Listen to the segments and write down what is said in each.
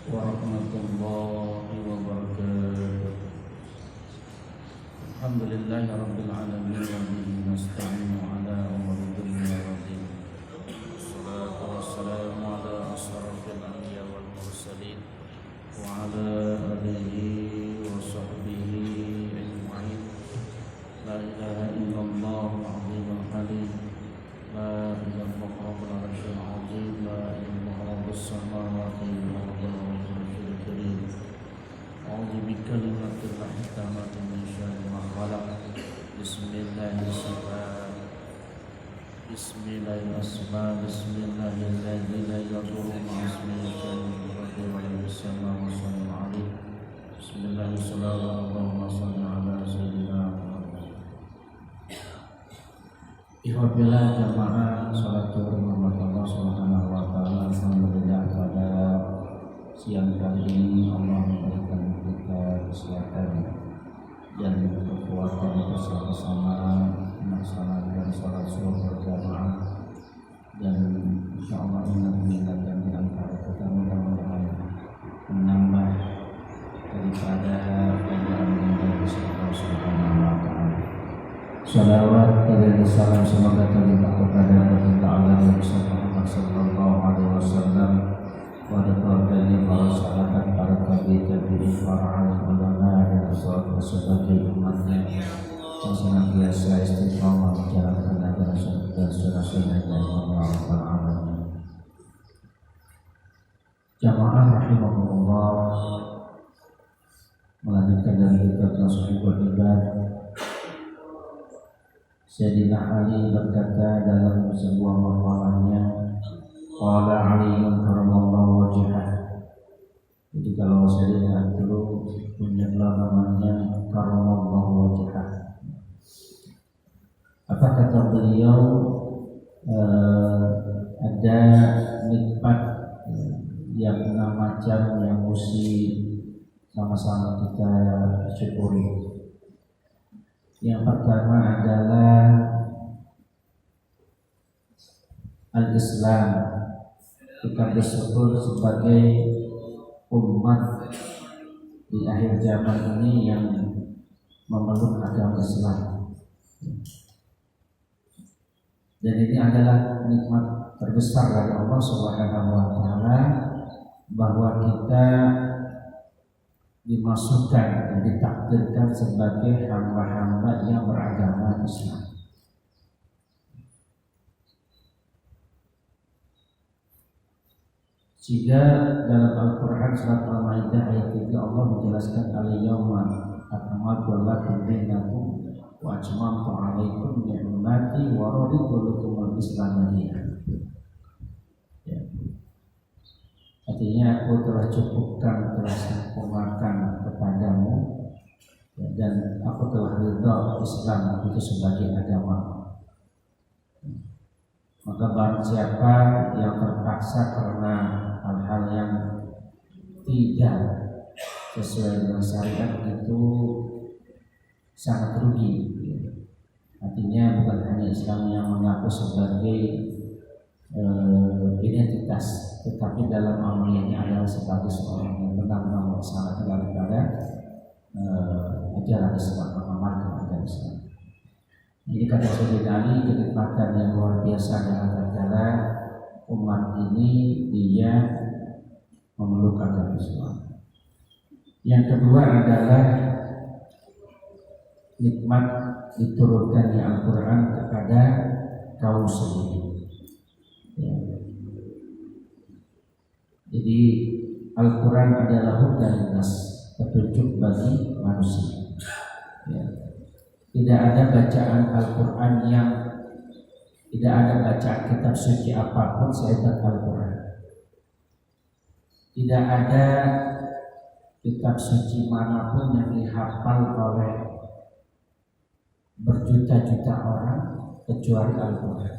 warahmatullahi wabarakatuh. Alhamdulillahi rabbil alamin wa bihi nasta'inu ala umuri dunya wa din. Wassalatu wassalamu ala asyrafil anbiya wal mursalin wa ala alihi wa sahbihi ajma'in. La ilaha illallah al-azimul halim. La ilaha illallah al-arsyil azim. La ilaha rabbus samawati wal ardi karim. A'udzu bikalimatil tammati min syarri ma khalaq. Bismillahirrahmanirrahim. La yadurru ma'a ismihi syai'un fil ardi wa la fis samawati wa huwal 'alim. Bismillahirrahmanirrahim. Allahumma shalli 'ala sayyidina Muhammad. Ihwabillah jamaah salatu Allah subhanahu wa ta'ala. Alhamdulillah pada siang kali ini Allah memberikan kita kesehatan dan kekuatan bersama-sama melaksanakan salat subuh berjamaah, dan insyaallah ini akan di antara kita mudah-mudahan menambah daripada ajaran dari Allah subhanahu wa ta'ala. Salawat dan salam semoga terlimpah kepada Rasulullah Muhammad sallallahu alaihi wasallam, pada keluarganya, para sahabat, para tabi'in, para ulama dan sebagai umatnya yang senantiasa istiqamah menjalankan ajaran dan sunnah dari Allah Rabbul Alamin. Jamaah rahimahumullah, melanjutkan dari kitab Nashul Ibad. Sayyidina Ali berkata dalam sebuah maqalahnya, qala Aliun karramallahu wajhah. Jadi kalau Sayyidina dulu punya namanya karramallahu wajhah. Apa kata beliau? Ada nikmat yang 6 macam yang mesti sama-sama kita syukuri. Yang pertama adalah al-Islam. Kita disebut sebagai umat di akhir zaman ini yang memeluk agama Islam. Dan ini adalah nikmat terbesar dari Allah Subhanahu wa ta'ala, bahwa kita dimasukkan dan ditakdirkan sebagai hamba-hamba yang beragama Islam. Sehingga dalam Al-Quran surat Al-Maidah ayat 3 Allah menjelaskan al-yawma akmaltu lakum dinakum wa atmamtu 'alaikum ni'mati wa raditu lakum al-Islam dinan. Artinya aku telah cukupkan, telah sempurnakan kepadamu, dan aku telah ridha Islam itu sebagai agama. Maka barang siapa yang terpaksa karena hal-hal yang tidak sesuai dengan syariat itu sangat rugi. Artinya bukan hanya Islam yang mengaku sebagai identitas, tetapi dalam amalnya adalah sebagai seorang yang benar-benar melaksanakan daripada ajaran Islam, mengamalkan ajaran Islam. Ini kata Sayyidina Ali, kenikmatan yang luar biasa dengan negara umat ini, dia memeluk agama Islam. Yang kedua adalah nikmat diturunkannya Al-Quran kepada kaum muslimin. Jadi Al-Quran adalah hudan nas, petunjuk bagi manusia. Tidak ada bacaan Al-Quran yang tidak ada bacaan kitab suci apapun selain Al-Quran. Tidak ada kitab suci manapun yang dihafal oleh berjuta-juta orang kecuali Al-Quran.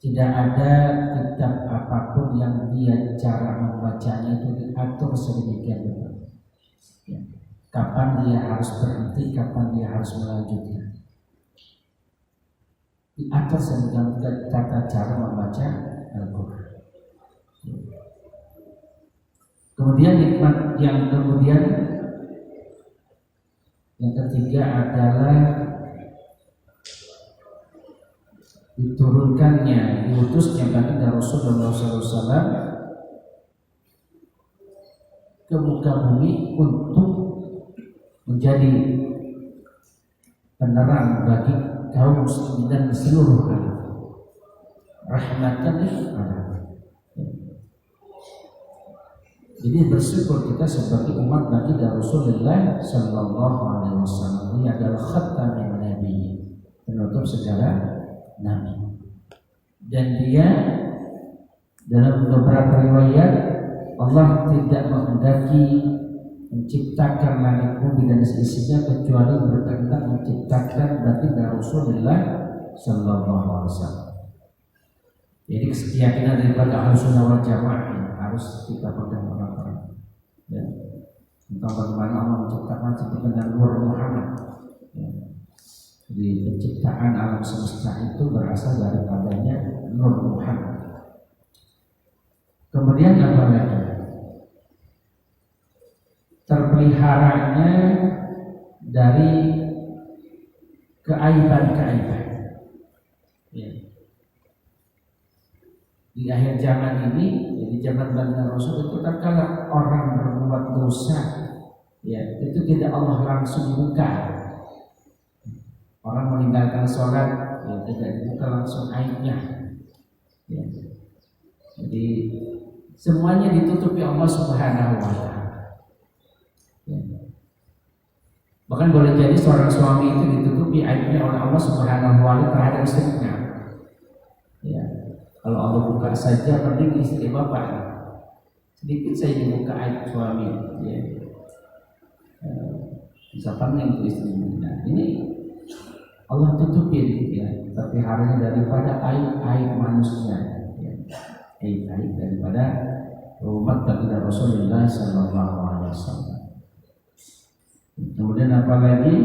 Tidak ada kitab apapun yang dia cara membacanya itu diatur sedemikian rupa. Kapan dia harus berhenti, kapan dia harus melanjutkan. Diatur sedemikian tata cara membaca Al-Quran. Kemudian nikmat yang ketiga adalah diturunkannya, diutusnya baginda Rasulullah SAW ke muka bumi untuk menjadi penerang bagi kaum muslimin dan seluruh alam, rahmatan lil alamin. Jadi bersyukur kita sebagai umat baginda Rasulullah Sallallahu Alaihi Wasallam. Ini adalah khatamin nabi, penutup segala nabi. Dan dia dalam beberapa riwayat Allah tidak menghendaki menciptakan langit bumi dan seisinya kecuali berkehendak menciptakan baginda Rasulullah Sallallahu Alaihi Wasallam. Jadi keyakinan daripada Ahlussunnah wal Jamaah harus kita pegang orang-orang. Ya. Tentang bagaimana Allah menciptakan seperti dengan Nur Muhammad. Ya. Jadi penciptaan alam semesta itu berasal daripadanya Nur Muhammad. Kemudian apa lagi? Terpeliharanya dari keaiban-keaiban. Ya. Di akhir zaman ini, jadi zaman baginda Rasul itu kan kalau orang berbuat dosa, ya itu tidak Allah langsung buka. Orang meninggalkan sholat, ya tidak dibuka langsung aibnya. Ya. Jadi semuanya ditutupi Allah Subhanahu Wa Taala. Ya. Bahkan boleh jadi seorang suami itu ditutupi aibnya oleh Allah Subhanahu Wa Taala terhadap istrinya. Ya. Kalau Allah buka saja, mending istri bapak sedikit saya dibuka aib suami, ya. Bisa pening istri. Nah, ini Allah tutupin, ya. Tapi harinya daripada aib manusia, ya. Aib daripada umat baginda Rasulullah Sallallahu Alaihi Wasallam. Kemudian apa lagi?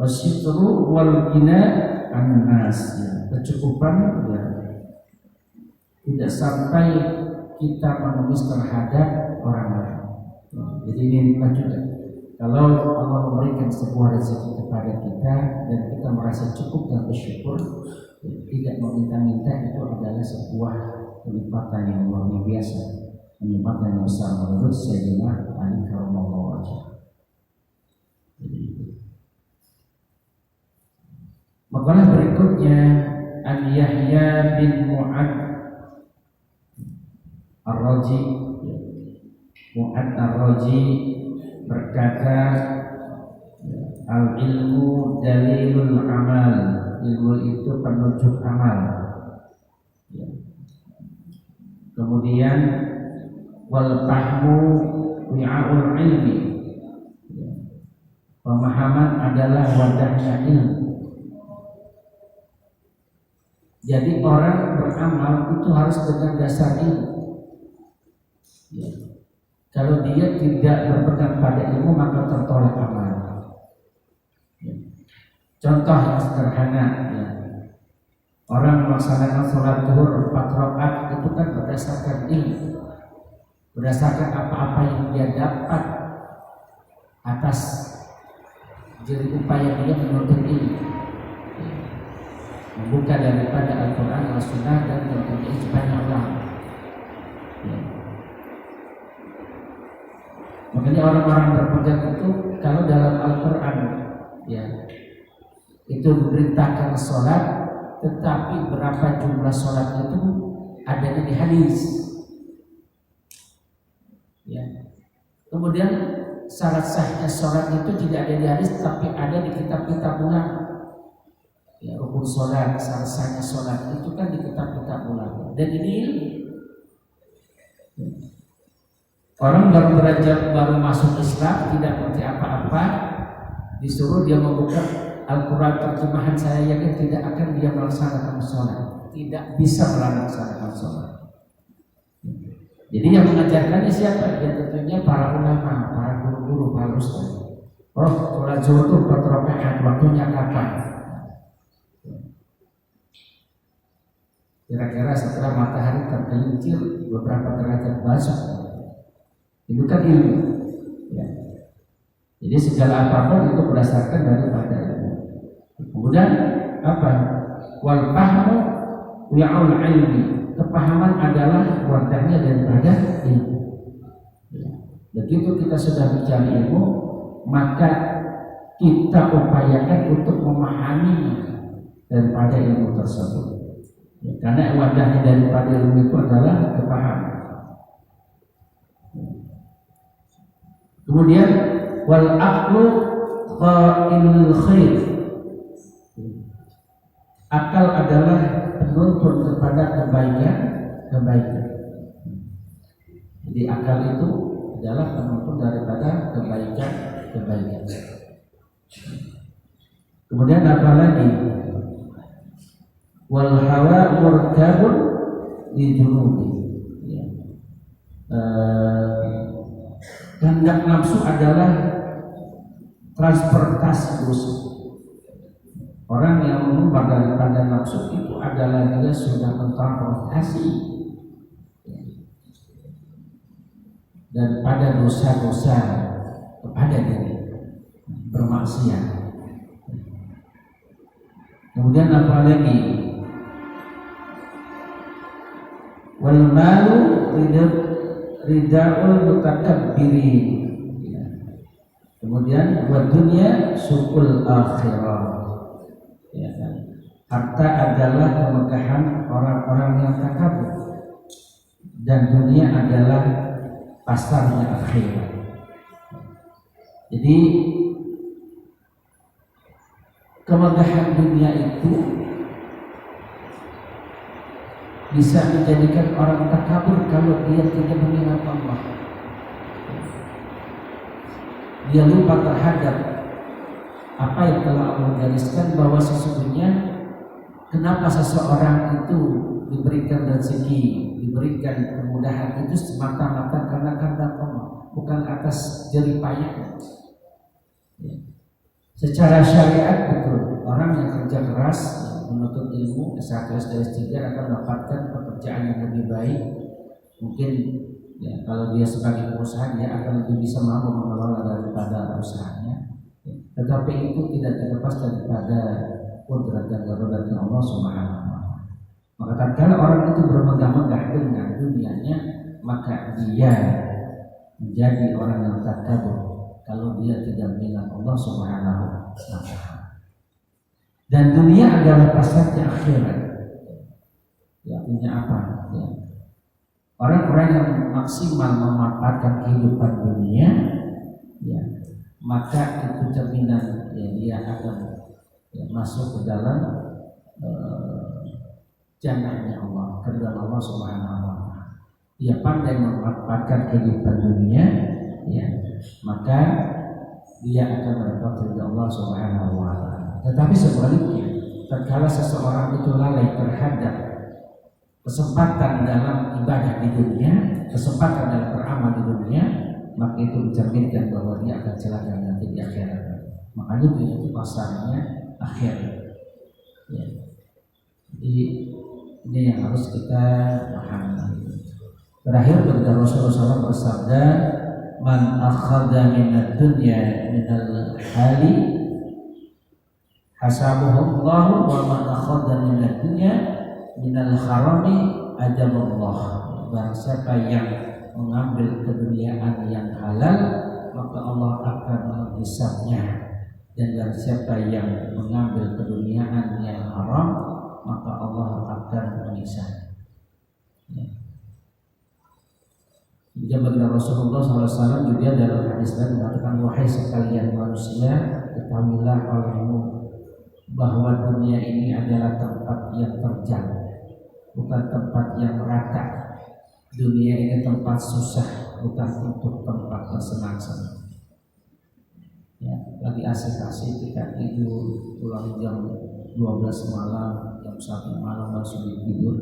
Wasitru wal ghina an-nas, kecukupan, ya. Tidak sampai kita mengemis terhadap orang lain. Jadi ini nikmat juga. Kalau Allah memberikan sebuah rezeki kepada kita dan kita merasa cukup dan bersyukur, tidak meminta-minta, itu adalah sebuah kenikmatan yang luar biasa, kenikmatan yang besar menurut Sayyidina Ali karramallahu wajhahu. Makalah berikutnya An Yahya bin Mu'ad Ar-Raji. Mu'ad Ar-Raji berkata, al-ilmu dalilul amal, ilmu itu penunjuk amal. Kemudian wal fahmu wi'aul ilmi, pemahaman adalah wadahnya ilmu. Jadi orang beramal itu harus dengan dasar ilmu. Ya. Kalau dia tidak berpegang pada ilmu, maka tertolak amal. Ya. Contoh yang sederhana, ya. Orang melaksanakan sholat zuhur 4 rakaat itu kan berdasarkan ilmu, berdasarkan apa-apa yang dia dapat atas jerih upaya dia menuntut ilmu. Membuka daripada Al-Quran, Al-Sunnah, dan tentunya ijma'nya ulama. Ya. Makanya orang-orang berpegang itu kalau dalam Al-Quran, ya, itu memerintahkan sholat, tetapi berapa jumlah sholat itu adanya di hadis. Ya. Kemudian syarat sahnya sholat itu tidak ada di hadis, tapi ada di kitab-kitab ulama. Ya, rukun sholat, syarat sholat itu kan di kitab-kitab ulama. Dan ini orang baru belajar, baru masuk Islam, tidak mengerti apa-apa, disuruh dia membuka Al-Quran terjemahan, saya yakin tidak akan dia melaksanakan sholat, tidak bisa melaksanakan sholat. Jadi yang mengajarkannya siapa? Ya tentunya para ulama, para guru-guru, para ustaz. Oh, sholat zuhur itu 4 rakaat, waktunya kapan? Kira-kira setelah matahari tergelincir beberapa derajat bawah, itu kan ilmu. Ya. Jadi segala apapun itu berdasarkan daripada ilmu. Kemudian apa? Wal fahmu wi'aul ilmi. Kepahaman adalah wadahnya daripada ilmu. Ya. Begitu kita sudah mencari ilmu, maka kita upayakan untuk memahami daripada ilmu tersebut. Ya, karena wadahnya daripada ilmu itu adalah kepahaman. Kemudian wal aqlu qailul khair. Akal adalah penuntun kepada kebaikan. Jadi akal itu adalah penuntun daripada kebaikan. Kemudian apa lagi? Wal hawa murkabun di junubi. Ya. Kehendak nafsu adalah transportasi dosa. Orang yang mengubah daripada nafsu itu adalah dia sudah mentransportasi daripada dosa-dosa kepada diri, bermaksiat. Kemudian apa lagi? Wal malu ridaul mutakabbirin. Kemudian wa dunya syukul akhirah. Ya kan? Harta adalah kemegahan orang-orang yang takabur, dan dunia adalah pasarnya akhirat. Jadi kemegahan dunia itu bisa menjadikan orang takabur kalau dia tidak mengingat Allah. Dia lupa terhadap apa yang telah Allah gariskan, bahwa sesungguhnya kenapa seseorang itu diberikan rezeki, diberikan kemudahan itu semata-mata karena kehendak Allah, bukan atas jerih payahnya. Ya. Secara syariat betul, orang yang kerja keras menuntut ilmu S1, S2, S3 akan mendapatkan pekerjaan yang lebih baik. Mungkin ya, kalau dia sebagai pengusaha, dia akan lebih bisa mampu mengelola daripada usahanya. Tetapi itu tidak terlepas daripada kudrat dan daruratnya Allah Subhanahu wa Ta'ala. Maka tatkala orang itu bermegah-megah dengan dunianya, maka dia menjadi orang yang takabur kalau dia tidak mengingat Allah Subhanahu wa Ta'ala. Dan dunia adalah pasarnya akhirat. Ya, artinya apa? Ya. Orang-orang yang maksimal memanfaatkan kehidupan dunia, ya, maka itu cerminan ya, dia akan ya, masuk ke dalam jannahnya Allah, ke dalam Allah Subhanahu wa Ta'ala. Dia pandai memanfaatkan kehidupan dunia, ya, maka dia akan mendapat ridha Allah Subhanahu wa Ta'ala. Tetapi sebaliknya, tatkala seseorang itu lalai terhadap kesempatan dalam ibadah di dunia, kesempatan dalam beramal di dunia, maka itu mencerminkan bahwa dia akan celaka nanti di akhirat. Makanya itu pasarnya akhirat. Ya. Jadi ini yang harus kita pahami. Terakhir ketika Rasulullah SAW bersabda, "Man akhadha minad dunya minal hali hasabuhu Allah, wa man akhadha minad dunya minal harami ajaballah." Barang siapa yang mengambil keduniaan yang halal, maka Allah akan menghisabnya. Dan barang siapa yang mengambil keduniaan yang haram, maka Allah akan menyiksa. Ya. Juga bagi Rasulullah SAW juga dalam hadis lain mengatakan, wahai sekalian manusia, ketahuilah olehmu bahwa dunia ini adalah tempat yang terjal, bukan tempat yang rata. Dunia ini tempat susah, bukan untuk tempat bersenang-senang. Ya, lagi asik-asik kita tidur, pulang jam 12 malam, jam 1 malam langsung tidur.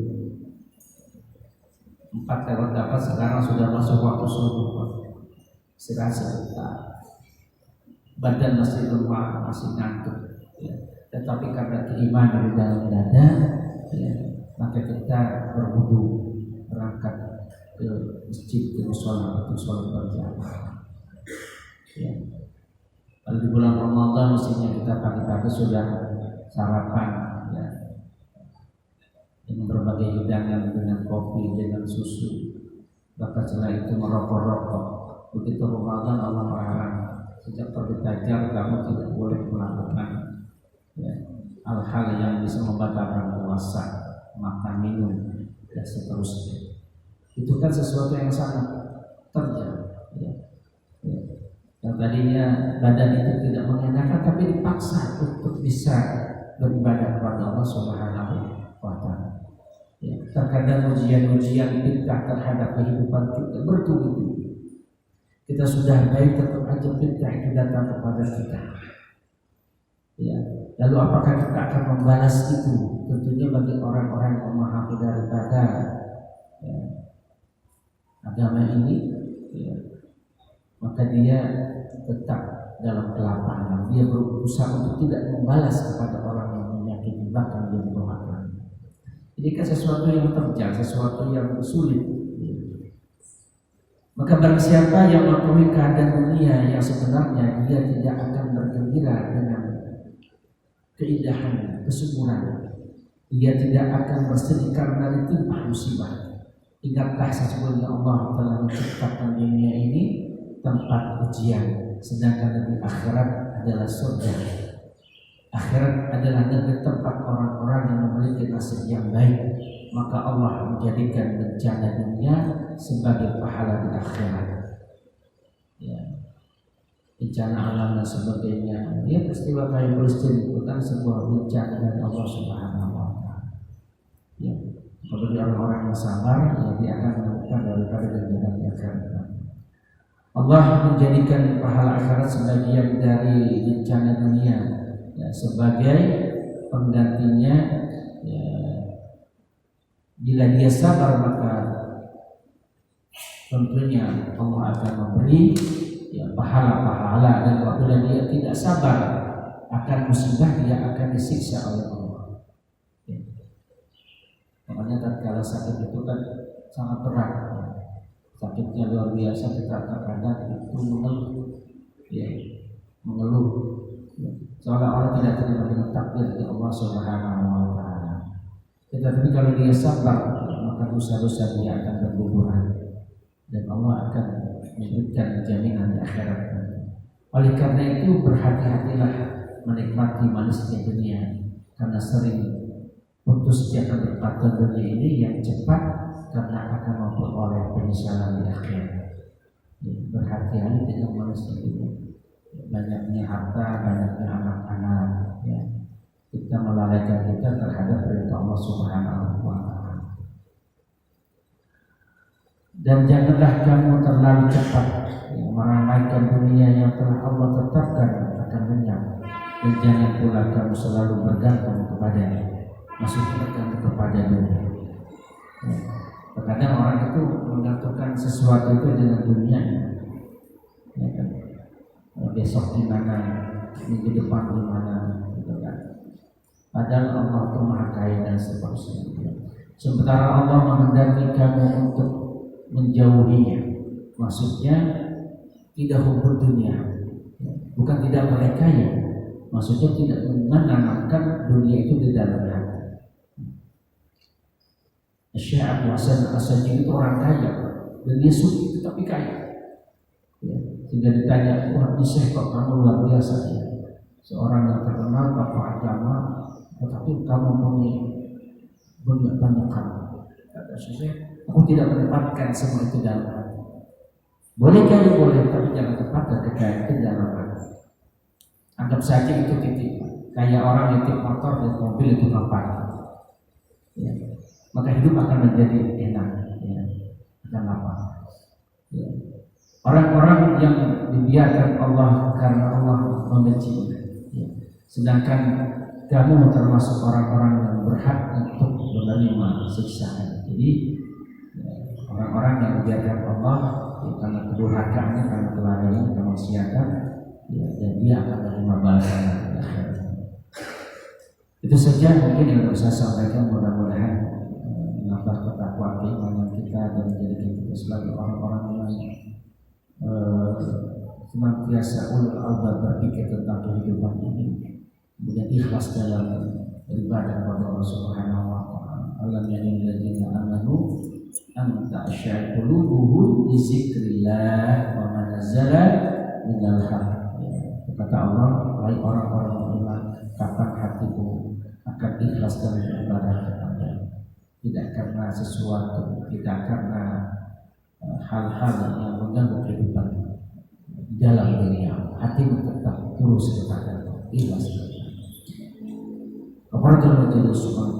4 lewat dapat sekarang sudah masuk waktu subuh. Istirahat sebentar. Badan masih lemah, masih ngantuk. Ya. Tetapi karena keimanan di dalam dada, ya, maka kita berwudu berangkat ke masjid, ke musola untuk sholat berjamaah. Ya. Kalau di bulan Ramadan mestinya kita pagi-pagi sudah sarapan, ya, dengan berbagai hidangan, dengan kopi, dengan susu. Bahkan setelah itu merokok-rokok. Begitu Ramadan Allah melarang, sejak terbit fajar kamu tidak boleh melakukan, ya, hal-hal yang bisa membatalkan puasa, makan, minum, dan seterusnya. Itu kan sesuatu yang sangat terjadi, ya. Ya. Yang tadinya badan itu tidak mengenakan, tapi dipaksa untuk bisa beribadah kepada Allah Subhanahu wa Ta'ala. Ya, terkadang ujian-ujian bid'ah terhadap kehidupan kita bertubi-tubi. Kita sudah baik, tetap aja bid'ah itu datang kepada kita. Ya, lalu apakah kita akan membalas itu? Tentunya bagi orang-orang yang memahami daripada, ya, agama ini, ya, maka dia tetap dalam kelapangan. Dia berusaha untuk tidak membalas kepada orang yang menyakiti, bahkan dia mendoakan. Ini kan sesuatu yang terjal, sesuatu yang sulit. Maka barang siapa yang mengetahui keadaan dunia yang sebenarnya, dia tidak akan bergembira dengan keindahan, kesuburan. Dia tidak akan bersedih karena ditimpa musibah. Ingatlah sesungguhnya Allah telah menciptakan dunia ini tempat ujian, sedangkan di akhirat adalah surga. Akhirat adalah negeri tempat orang-orang yang memiliki nasib yang baik. Maka Allah menjadikan bencana dunia sebagai pahala di akhirat. Ya. Bencana alam dan sebagainya. Dia peristiwa kayak Palestina bukan sebuah bencana dari Allah Subhanahu wa Ta'ala. Ya. Bagi orang-orang yang sabar, ya, dia akan menemukan daripada bencana di akhirat. Allah menjadikan pahala akhirat sebagian dari bencana dunia, ya, sebagai penggantinya. Ya, bila dia sabar maka tentunya Allah akan memberi, ya, pahala-pahala, dan apabila dia tidak sabar akan musibah, dia akan disiksa oleh Allah. Ya. Makanya tatkala sakit itu kan sangat berat, ya. Sakitnya luar biasa, kita kadang itu mengeluh, ya, mengeluh, ya, seolah-olah tidak terima dengan takdir dari Allah Subhanahu wa Ta'ala. Tetapi kalau dia sabar, maka dosa-dosa dia akan berguguran dan Allah akan memberikan jaminan di akhirat. Oleh karena itu berhati-hatilah menikmati manisnya dunia, karena sering putus jatuh berkata dunia ini yang cepat, karena akan memperoleh penyesalan di akhirat. Berhati-hati dengan manisnya dunia, banyaknya harta, banyaknya anak-anak, ya, kita melalaikan kita terhadap perintah Allah Subhanahu wa Ta'ala. Dan janganlah kamu terlalu cepat, ya, meramaikan dunia yang telah Allah tetapkan akan lenyap. Dan jangan pula kamu selalu bergantung kepadanya, maksudnya kamu kepada dunia. Ya. Terkadang orang itu menggantungkan sesuatu itu dengan dunia, ya kan? Besok di mana, minggu depan di mana, gitu kan? Padahal Allah itu Maha Kaya dan seterusnya. Sementara Allah menghendaki kamu untuk menjauhinya, maksudnya tidak hubur dunia, bukan tidak merekanya, maksudnya tidak menanamkan dunia itu di dalam hati. Syekh Abu Hasan As-Sajili itu orang kaya dan dia suci tetapi kaya, ya, sehingga ditanya, wah ini Syekh kok kamu luar biasa, ya, seorang yang terkenal tokoh agama, tetapi kamu punya banyak harta. Kata Syekh, aku tidak menempatkan semua itu dalam hati. Boleh kaya boleh, tapi jangan tempatkan kekayaan itu dalam hati. Anggap saja itu titik, kayak orang nitip motor dan mobil itu tempat, ya. Maka hidup akan menjadi enak, ya, akan lapang. Ya. Orang-orang yang dibiarkan Allah karena Allah membenci, ya. Sedangkan kamu termasuk orang-orang yang berhak untuk menerima siksaan. Jadi ya, orang-orang yang dibiarkan Allah, ya, karena kedurhakaannya, karena kelalaian, kemaksiatan, ya, dan dia akan menerima balasan di akhirat. Itu saja mungkin yang bisa saya sampaikan, mudah-mudahan selalu orang-orang yang senantiasa ulul albab berpikir tentang kehidupan ini, kemudian ikhlas dalam beribadah kepada Allah Subhanahu wa taala. Alam yakun ladzina amanu an ta'sha qulubuhum li dzikrillah wa ma nazala minal haqq. Kata Allah, wahai orang-orang beriman, kapan hatimu akan ikhlas dalam beribadah kepada, tidak karena sesuatu, tidak karena hal-hal yang mengganggu kehidupan dalam dirinya, hatimu tetap terus kepada ikhlas. Kepada Tuhan Subhanahu